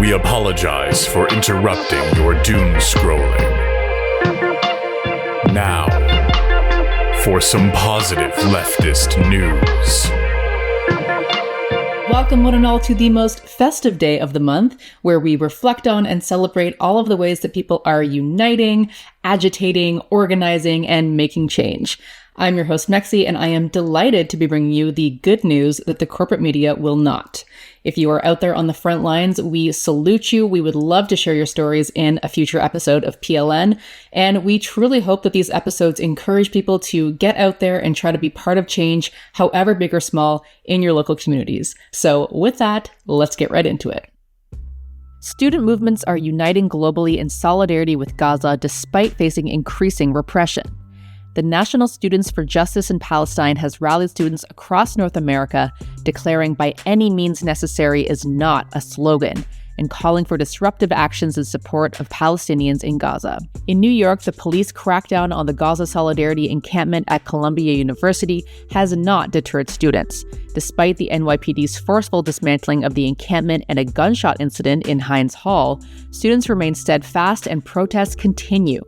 We apologize for interrupting your doom scrolling. Now, for some positive leftist news. Welcome, one and all, to the most festive day of the month, where we reflect on and celebrate all of the ways that people are uniting, agitating, organizing, and making change. I'm your host, Mexi, and I am delighted to be bringing you the good news that the corporate media will not. If you are out there on the front lines, we salute you. We would love to share your stories in a future episode of PLN. And we truly hope that these episodes encourage people to get out there and try to be part of change, however big or small, in your local communities. So with that, let's get right into it. Student movements are uniting globally in solidarity with Gaza despite facing increasing repression. The National Students for Justice in Palestine has rallied students across North America, declaring by any means necessary is not a slogan, and calling for disruptive actions in support of Palestinians in Gaza. In New York, the police crackdown on the Gaza Solidarity encampment at Columbia University has not deterred students. Despite the NYPD's forceful dismantling of the encampment and a gunshot incident in Heinz Hall, students remain steadfast and protests continue.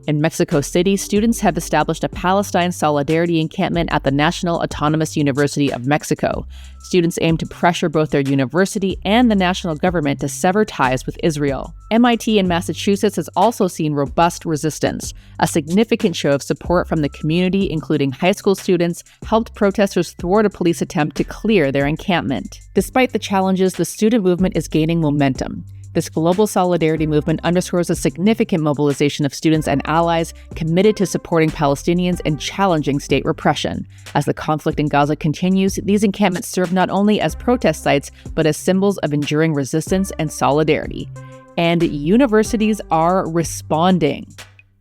In Mexico City, students have established a Palestine Solidarity encampment at the National Autonomous University of Mexico. Students aim to pressure both their university and the national government to sever ties with Israel. MIT in Massachusetts has also seen robust resistance. A significant show of support from the community, including high school students, helped protesters thwart a police attempt to clear their encampment. Despite the challenges, the student movement is gaining momentum. This global solidarity movement underscores a significant mobilization of students and allies committed to supporting Palestinians and challenging state repression. As the conflict in Gaza continues, these encampments serve not only as protest sites, but as symbols of enduring resistance and solidarity. And universities are responding.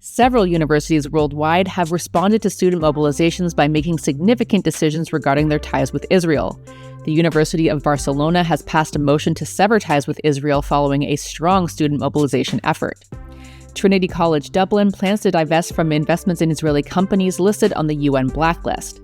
Several universities worldwide have responded to student mobilizations by making significant decisions regarding their ties with Israel. The University of Barcelona has passed a motion to sever ties with Israel following a strong student mobilization effort. Trinity College Dublin plans to divest from investments in Israeli companies listed on the UN blacklist.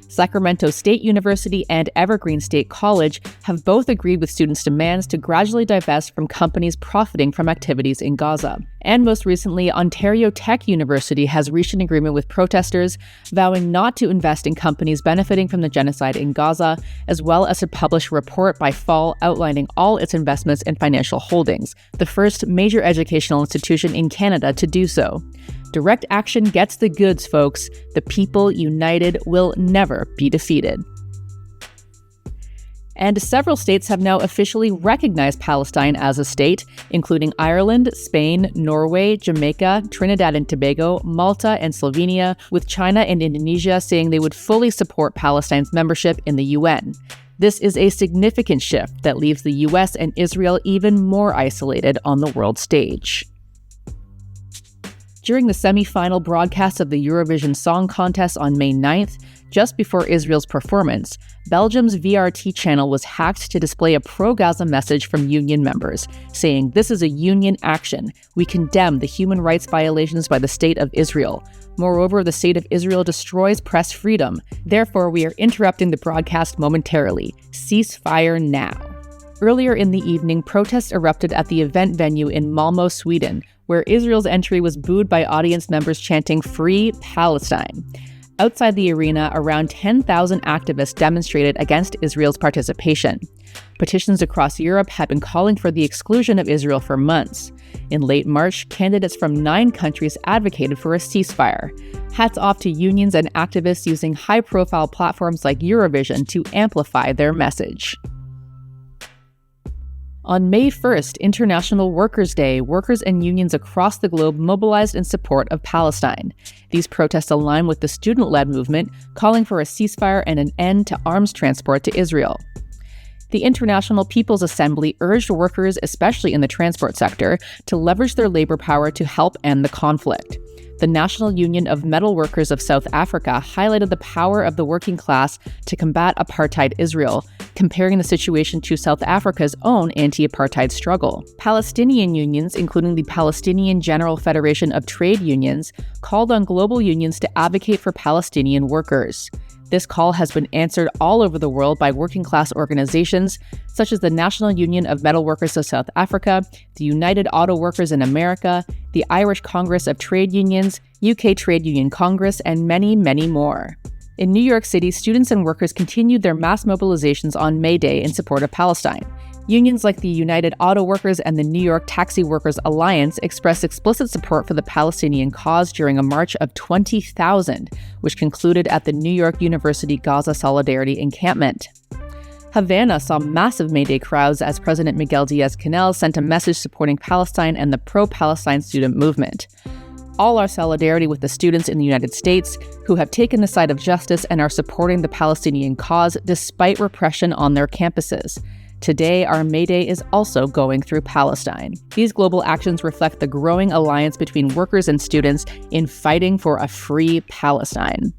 Sacramento State University and Evergreen State College have both agreed with students' demands to gradually divest from companies profiting from activities in Gaza. And most recently, Ontario Tech University has reached an agreement with protesters, vowing not to invest in companies benefiting from the genocide in Gaza, as well as to publish a report by fall outlining all its investments and financial holdings, the first major educational institution in Canada to do so. Direct action gets the goods, folks. The people united will never be defeated. And several states have now officially recognized Palestine as a state, including Ireland, Spain, Norway, Jamaica, Trinidad and Tobago, Malta, and Slovenia, with China and Indonesia saying they would fully support Palestine's membership in the UN. This is a significant shift that leaves the US and Israel even more isolated on the world stage. During the semi-final broadcast of the Eurovision Song Contest on May 9th, just before Israel's performance, Belgium's VRT channel was hacked to display a pro-Gaza message from union members, saying, "This is a union action. We condemn the human rights violations by the State of Israel. Moreover, the State of Israel destroys press freedom. Therefore, we are interrupting the broadcast momentarily. Cease fire now." Earlier in the evening, protests erupted at the event venue in Malmö, Sweden, where Israel's entry was booed by audience members chanting "Free Palestine." Outside the arena, around 10,000 activists demonstrated against Israel's participation. Petitions across Europe had been calling for the exclusion of Israel for months. In late March, candidates from 9 countries advocated for a ceasefire. Hats off to unions and activists using high-profile platforms like Eurovision to amplify their message. On May 1st, International Workers' Day, workers and unions across the globe mobilized in support of Palestine. These protests align with the student-led movement, calling for a ceasefire and an end to arms transport to Israel. The International People's Assembly urged workers, especially in the transport sector, to leverage their labor power to help end the conflict. The National Union of Metal Workers of South Africa highlighted the power of the working class to combat apartheid Israel, comparing the situation to South Africa's own anti-apartheid struggle. Palestinian unions, including the Palestinian General Federation of Trade Unions, called on global unions to advocate for Palestinian workers. This call has been answered all over the world by working-class organizations such as the National Union of Metal Workers of South Africa, the United Auto Workers in America, the Irish Congress of Trade Unions, UK Trade Union Congress, and many, many more. In New York City, students and workers continued their mass mobilizations on May Day in support of Palestine. Unions like the United Auto Workers and the New York Taxi Workers Alliance expressed explicit support for the Palestinian cause during a march of 20,000, which concluded at the New York University Gaza Solidarity Encampment. Havana saw massive May Day crowds as President Miguel Diaz-Canel sent a message supporting Palestine and the pro-Palestine student movement. All our solidarity with the students in the United States who have taken the side of justice and are supporting the Palestinian cause despite repression on their campuses. Today, our May Day is also going through Palestine. These global actions reflect the growing alliance between workers and students in fighting for a free Palestine.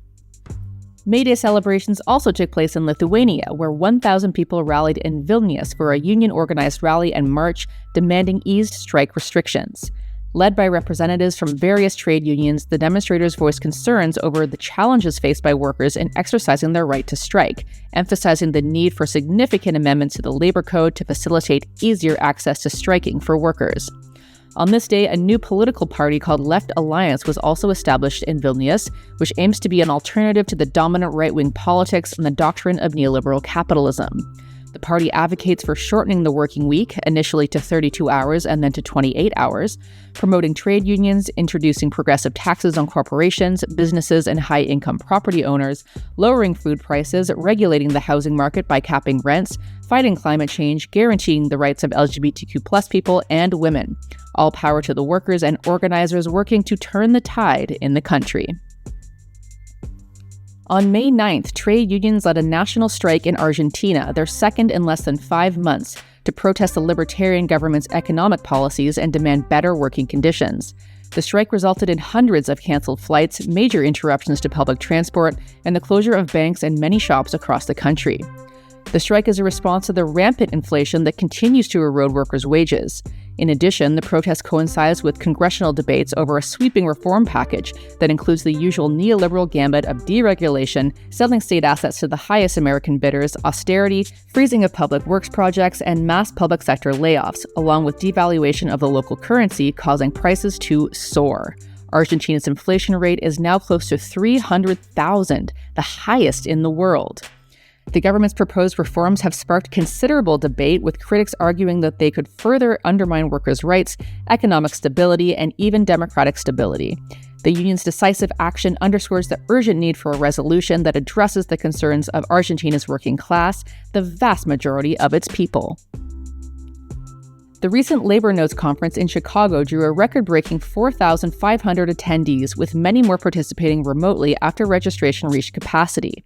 May Day celebrations also took place in Lithuania, where 1,000 people rallied in Vilnius for a union-organized rally and march demanding eased strike restrictions. Led by representatives from various trade unions, the demonstrators voiced concerns over the challenges faced by workers in exercising their right to strike, emphasizing the need for significant amendments to the labor code to facilitate easier access to striking for workers. On this day, a new political party called Left Alliance was also established in Vilnius, which aims to be an alternative to the dominant right-wing politics and the doctrine of neoliberal capitalism. The party advocates for shortening the working week, initially to 32 hours and then to 28 hours, promoting trade unions, introducing progressive taxes on corporations, businesses, and high-income property owners, lowering food prices, regulating the housing market by capping rents, fighting climate change, guaranteeing the rights of LGBTQ+ people and women. All power to the workers and organizers working to turn the tide in the country. On May 9th, trade unions led a national strike in Argentina, their second in less than 5 months, to protest the libertarian government's economic policies and demand better working conditions. The strike resulted in hundreds of canceled flights, major interruptions to public transport, and the closure of banks and many shops across the country. The strike is a response to the rampant inflation that continues to erode workers' wages. In addition, the protest coincides with congressional debates over a sweeping reform package that includes the usual neoliberal gambit of deregulation, selling state assets to the highest American bidders, austerity, freezing of public works projects, and mass public sector layoffs, along with devaluation of the local currency, causing prices to soar. Argentina's inflation rate is now close to 300,000, the highest in the world. The government's proposed reforms have sparked considerable debate, with critics arguing that they could further undermine workers' rights, economic stability, and even democratic stability. The union's decisive action underscores the urgent need for a resolution that addresses the concerns of Argentina's working class, the vast majority of its people. The recent Labor Notes conference in Chicago drew a record-breaking 4,500 attendees, with many more participating remotely after registration reached capacity.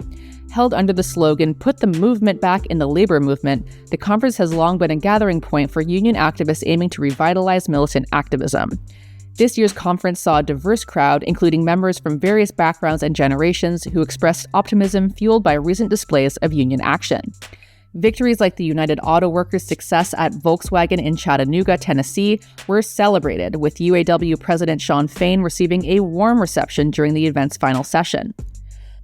Held under the slogan, "Put the movement back in the labor movement," the conference has long been a gathering point for union activists aiming to revitalize militant activism. This year's conference saw a diverse crowd, including members from various backgrounds and generations, who expressed optimism fueled by recent displays of union action. Victories like the United Auto Workers' success at Volkswagen in Chattanooga, Tennessee, were celebrated, with UAW President Shawn Fain receiving a warm reception during the event's final session.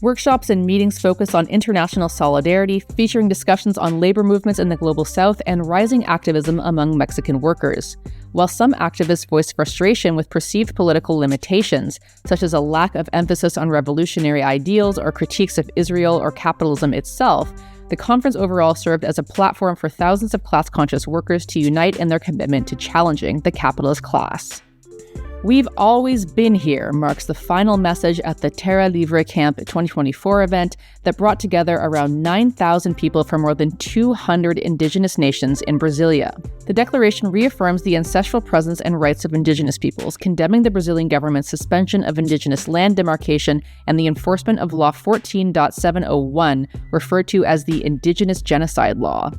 Workshops and meetings focus on international solidarity, featuring discussions on labor movements in the Global South and rising activism among Mexican workers. While some activists voiced frustration with perceived political limitations, such as a lack of emphasis on revolutionary ideals or critiques of Israel or capitalism itself, the conference overall served as a platform for thousands of class-conscious workers to unite in their commitment to challenging the capitalist class. "We've always been here" marks the final message at the Terra Livre Camp 2024 event that brought together around 9,000 people from more than 200 indigenous nations in Brasilia. The declaration reaffirms the ancestral presence and rights of indigenous peoples, condemning the Brazilian government's suspension of indigenous land demarcation and the enforcement of Law 14.701, referred to as the Indigenous Genocide Law.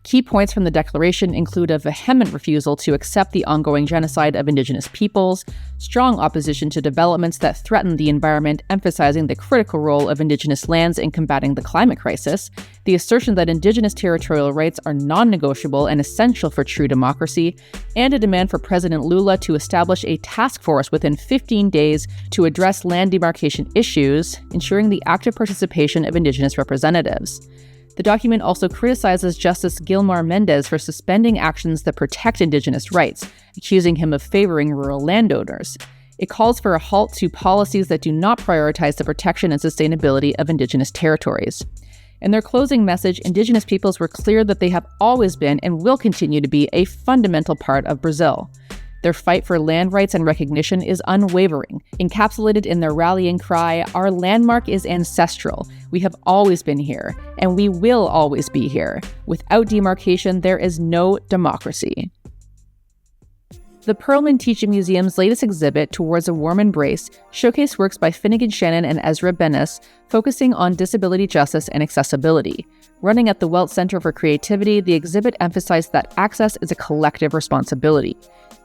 Key points from the declaration include a vehement refusal to accept the ongoing genocide of Indigenous peoples, strong opposition to developments that threaten the environment, emphasizing the critical role of Indigenous lands in combating the climate crisis, the assertion that Indigenous territorial rights are non-negotiable and essential for true democracy, and a demand for President Lula to establish a task force within 15 days to address land demarcation issues, ensuring the active participation of Indigenous representatives. The document also criticizes Justice Gilmar Mendez for suspending actions that protect Indigenous rights, accusing him of favoring rural landowners. It calls for a halt to policies that do not prioritize the protection and sustainability of Indigenous territories. In their closing message, Indigenous peoples were clear that they have always been and will continue to be a fundamental part of Brazil. Their fight for land rights and recognition is unwavering, encapsulated in their rallying cry, "Our landmark is ancestral. We have always been here, and we will always be here. Without demarcation, there is no democracy." The Perelman Teaching Museum's latest exhibit, Towards a Warm Embrace, showcased works by Finnegan Shannon and Ezra Benes, focusing on disability justice and accessibility. Running at the Welch Center for Creativity, the exhibit emphasized that access is a collective responsibility.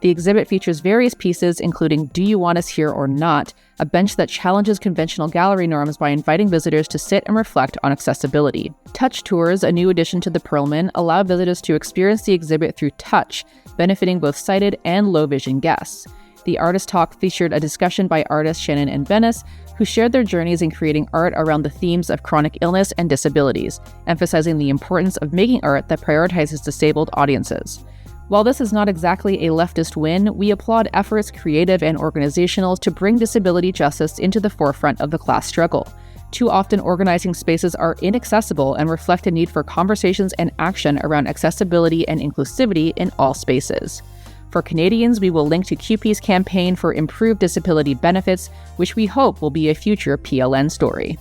The exhibit features various pieces, including Do You Want Us Here or Not?, a bench that challenges conventional gallery norms by inviting visitors to sit and reflect on accessibility. Touch tours, a new addition to the Perelman, allow visitors to experience the exhibit through touch, benefiting both sighted and low-vision guests. The artist talk featured a discussion by artists Shannon and Benes, who shared their journeys in creating art around the themes of chronic illness and disabilities, emphasizing the importance of making art that prioritizes disabled audiences. While this is not exactly a leftist win, we applaud efforts, creative and organizational, to bring disability justice into the forefront of the class struggle. Too often, organizing spaces are inaccessible and reflect a need for conversations and action around accessibility and inclusivity in all spaces. For Canadians, we will link to CUPE's campaign for improved disability benefits, which we hope will be a future PLN story.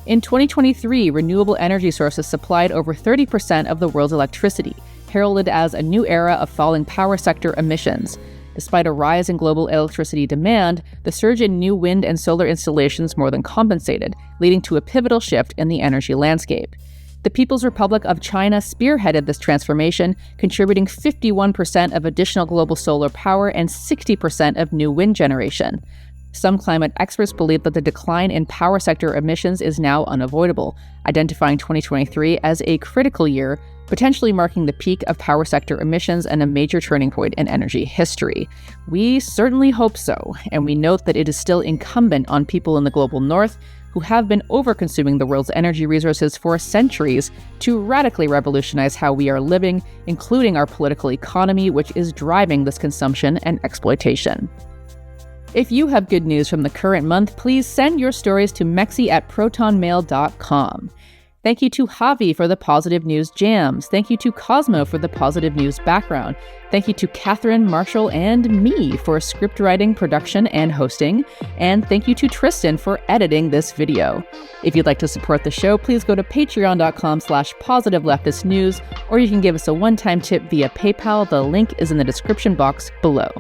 In 2023, renewable energy sources supplied over 30% of the world's electricity, heralded as a new era of falling power sector emissions. Despite a rise in global electricity demand, the surge in new wind and solar installations more than compensated, leading to a pivotal shift in the energy landscape. The People's Republic of China spearheaded this transformation, contributing 51% of additional global solar power and 60% of new wind generation. Some climate experts believe that the decline in power sector emissions is now unavoidable, identifying 2023 as a critical year, potentially marking the peak of power sector emissions and a major turning point in energy history. We certainly hope so, and we note that it is still incumbent on people in the global north, who have been over-consuming the world's energy resources for centuries, to radically revolutionize how we are living, including our political economy, which is driving this consumption and exploitation. If you have good news from the current month, please send your stories to mexi@protonmail.com. Thank you to Javi for the Positive News Jams. Thank you to Cosmo for the Positive News background. Thank you to Catherine, Marshall, and me for script writing, production, and hosting. And thank you to Tristan for editing this video. If you'd like to support the show, please go to patreon.com/positiveleftistnews, or you can give us a one-time tip via PayPal. The link is in the description box below.